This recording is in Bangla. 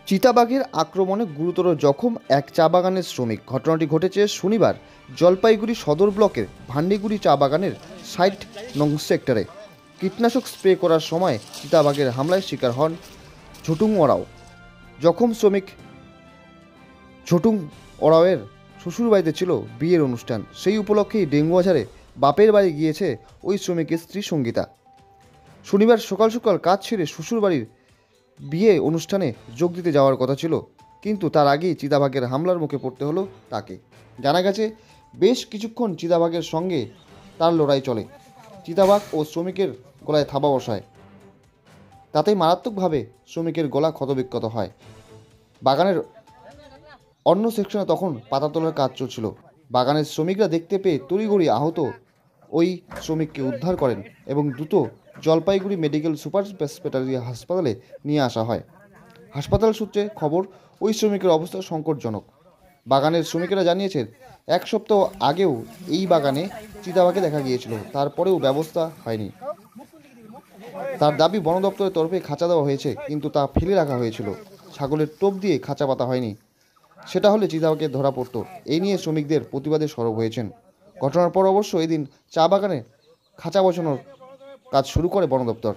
চিতাবাঘের আক্রমণে গুরুতর জখম এক চা বাগানের শ্রমিক। ঘটনাটি ঘটেছে শনিবার জলপাইগুড়ি সদর ব্লকের ভান্ডিগুড়ি চা বাগানের ৬০ নং সেক্টরে। কীটনাশক স্প্রে করার সময় চিতাবাঘের হামলায় শিকার হন ঝুটুং ওরাও। জখম শ্রমিক ঝুটুং ওরাওয়ের শ্বশুরবাড়িতে ছিল বিয়ের অনুষ্ঠান। সেই উপলক্ষেই ডেঙ্গুবাজারে বাপের বাড়ি গিয়েছে ওই শ্রমিকের স্ত্রী সঙ্গীতা। শনিবার সকাল সকাল কাজ ছেড়ে শ্বশুরবাড়ির বিয়ে অনুষ্ঠানে যোগ দিতে যাওয়ার কথা ছিল, কিন্তু তার আগেই চিতাবাঘের হামলার মুখে পড়তে হলো তাকে। জানা গেছে, বেশ কিছুক্ষণ চিতাবাঘের সঙ্গে তার লড়াই চলে। চিতাবাঘ ও শ্রমিকের গলায় থাবা বসায়, তাতেই মারাত্মকভাবে শ্রমিকের গলা ক্ষতবিক্ষত হয়। বাগানের অন্য সেকশনে তখন পাতা তোলার কাজ চলছিল। বাগানের শ্রমিকরা দেখতে পেয়ে তড়িঘড়ি আহত ওই শ্রমিককে উদ্ধার করেন এবং দ্রুত জলপাইগুড়ি মেডিকেল সুপার স্পেশালিটি হাসপাতালে নিয়ে আসা হয়। হাসপাতাল সূত্রে খবর, ওই শ্রমিকের অবস্থা সংকটজনক। বাগানের শ্রমিকেরা জানিয়েছেন, এক সপ্তাহ আগেও এই বাগানে চিতাবাঘে দেখা গিয়েছিল, তারপরেও ব্যবস্থা হয়নি। তার দাবি, বন দপ্তরের তরফে খাঁচা দেওয়া হয়েছে, কিন্তু তা ফেলে রাখা হয়েছিল। ছাগলের টোপ দিয়ে খাঁচা পাতা হয়নি, সেটা হলে চিতাবাঘে ধরা পড়ত। এই নিয়ে শ্রমিকদের প্রতিবাদে সরব হয়েছেন। ঘটনার পর অবশ্য এদিন চা বাগানে খাঁচা বসানোর কাজ শুরু করে বন দপ্তর।